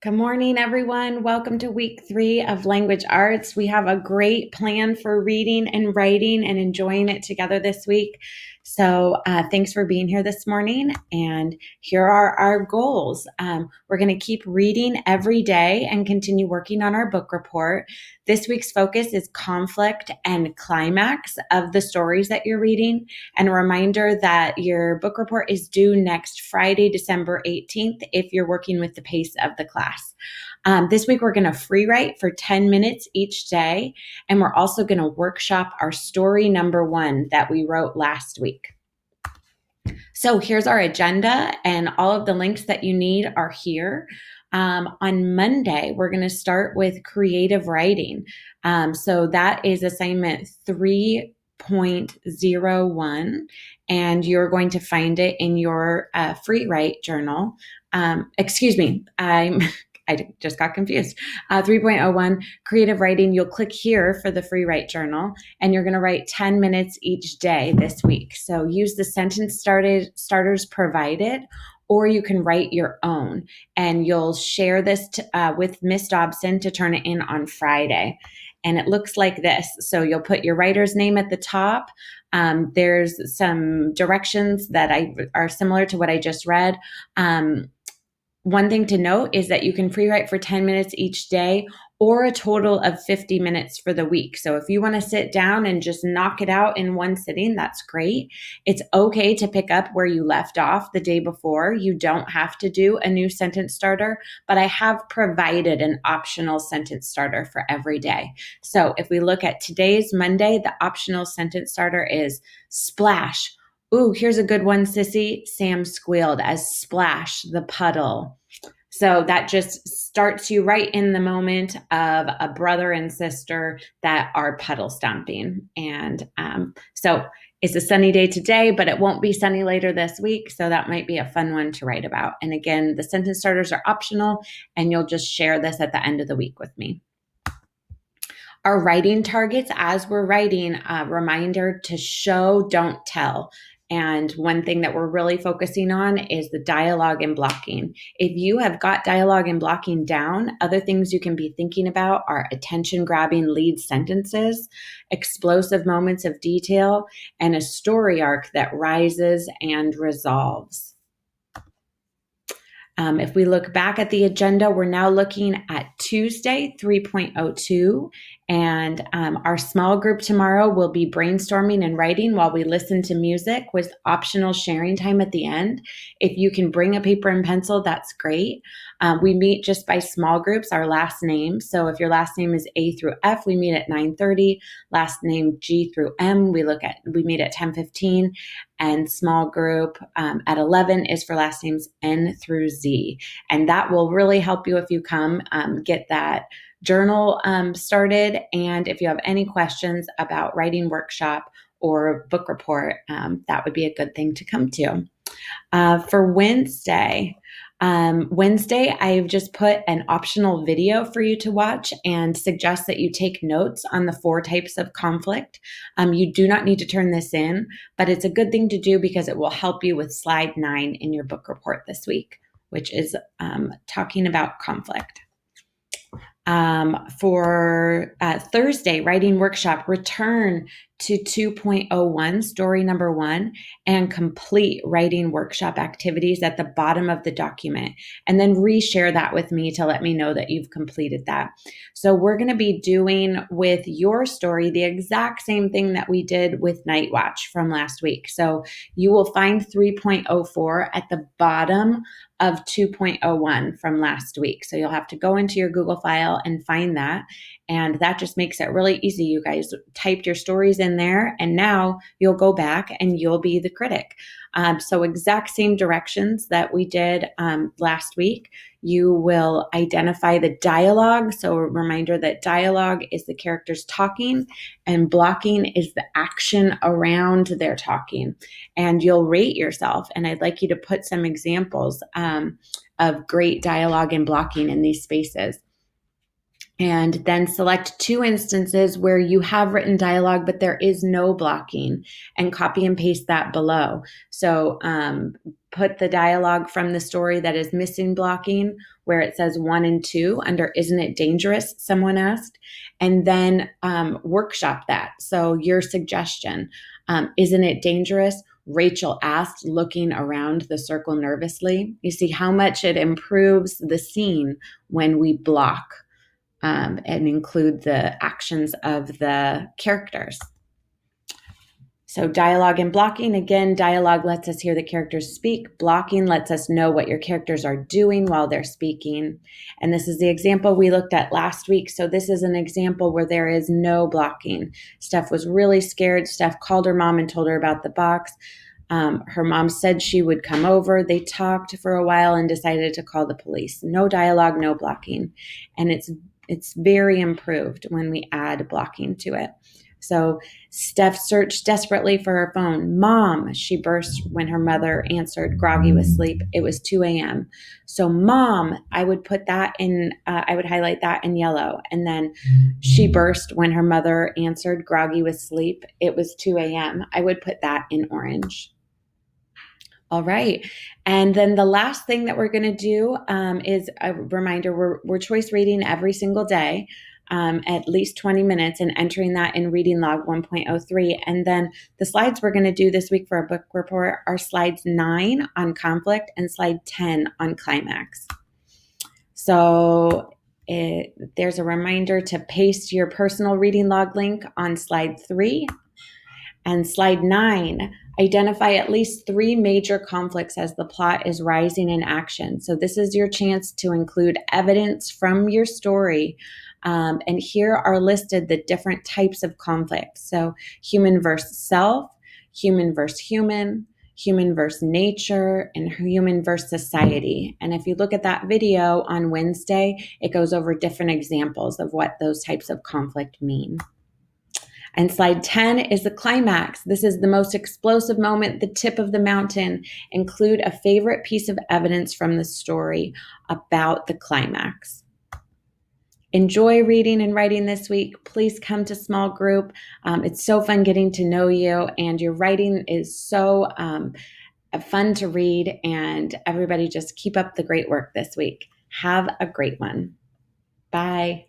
Good morning, everyone. Welcome to week 3 of Language Arts. We have a great plan for reading and writing and enjoying it together this week. So, thanks for being here this morning. And here are our goals. We're going to keep reading every day and continue working on our book report. This week's focus is conflict and climax of the stories that you're reading. And a reminder that your book report is due next Friday, December 18th, if you're working with the pace of the class. This week, we're going to free write for 10 minutes each day. And we're also going to workshop our story number 1 that we wrote last week. So here's our agenda, and all of the links that you need are here. On Monday, we're going to start with creative writing. So that is assignment 3.01, and you're going to find it in your free write journal. Excuse me, I just got confused. 3.01, creative writing. You'll click here for the free write journal, and you're going to write 10 minutes each day this week. So use the sentence starters provided, or you can write your own, and you'll share this with Miss Dobson to turn it in on Friday. And it looks like this. So you'll put your writer's name at the top. There's some directions that are similar to what I just read. One thing to note is that you can free write for 10 minutes each day or a total of 50 minutes for the week. So if you want to sit down and just knock it out in one sitting, that's great. It's okay to pick up where you left off the day before. You don't have to do a new sentence starter, but I have provided an optional sentence starter for every day. So if we look at today's Monday, the optional sentence starter is splash. Ooh, here's a good one, Sissy. Sam squealed as splash the puddle. So that just starts you right in the moment of a brother and sister that are puddle stomping. And so it's a sunny day today, but it won't be sunny later this week. So that might be a fun one to write about. And again, the sentence starters are optional, and you'll just share this at the end of the week with me. Our writing targets as we're writing, a reminder to show, don't tell. And one thing that we're really focusing on is the dialogue and blocking. If you have got dialogue and blocking down, other things you can be thinking about are attention grabbing lead sentences, explosive moments of detail, and a story arc that rises and resolves. If we look back at the agenda, we're now looking at Tuesday, 3.02, and our small group tomorrow will be brainstorming and writing while we listen to music with optional sharing time at the end. If you can bring a paper and pencil, that's great. We meet just by small groups, our last name. So if your last name is A through F, we meet at 9:30. Last name G through M, we meet at 10:15. And small group at 11 is for last names N through Z. And that will really help you if you come get that journal started. And if you have any questions about writing workshop or book report, that would be a good thing to come to. For Wednesday, I've just put an optional video for you to watch and suggest that you take notes on the 4 types of conflict. You do not need to turn this in, but it's a good thing to do because it will help you with slide 9 in your book report this week, which is talking about conflict. For Thursday, writing workshop, return to 2.01, story number 1, and complete writing workshop activities at the bottom of the document. And then reshare that with me to let me know that you've completed that. So we're going to be doing with your story the exact same thing that we did with Night Watch from last week. So you will find 3.04 at the bottom of 2.01 from last week. So you'll have to go into your Google file and find that. And that just makes it really easy. You guys typed your stories in there, and now you'll go back and you'll be the critic. So exact same directions that we did last week. You will identify the dialogue. So a reminder that dialogue is the characters talking and blocking is the action around their talking. And you'll rate yourself. And I'd like you to put some examples of great dialogue and blocking in these spaces. And then select 2 instances where you have written dialogue, but there is no blocking, and copy and paste that below. So put the dialogue from the story that is missing blocking where it says 1 and 2 under Isn't It Dangerous? Someone asked, and then workshop that. So your suggestion, isn't it dangerous? Rachel asked, looking around the circle nervously. You see how much it improves the scene when we block and include the actions of the characters. So dialogue and blocking, again, dialogue lets us hear the characters speak. Blocking lets us know what your characters are doing while they're speaking. And this is the example we looked at last week. So this is an example where there is no blocking. Steph was really scared. Steph called her mom and told her about the box. Her mom said she would come over. They talked for a while and decided to call the police. No dialogue, no blocking. And it's very improved when we add blocking to it. So Steph searched desperately for her phone. Mom, she burst when her mother answered, groggy with sleep. It was 2 a.m. So Mom, I would put that in, I would highlight that in yellow. And then she burst when her mother answered, groggy with sleep. It was 2 a.m. I would put that in orange. All right. And then the last thing that we're going to do is a reminder, we're choice reading every single day. At least 20 minutes and entering that in Reading Log 1.03. And then the slides we're going to do this week for our book report are slides 9 on conflict and slide 10 on climax. So there's a reminder to paste your personal reading log link on slide 3. And slide 9, identify at least 3 major conflicts as the plot is rising in action. So this is your chance to include evidence from your story. And here are listed the different types of conflicts. So human versus self, human versus human, human versus nature, and human versus society. And if you look at that video on Wednesday, it goes over different examples of what those types of conflict mean. And slide 10 is the climax. This is the most explosive moment, the tip of the mountain. Include a favorite piece of evidence from the story about the climax. Enjoy reading and writing this week. Please come to small group. It's so fun getting to know you, and your writing is so fun to read. And everybody just keep up the great work this week. Have a great one. Bye.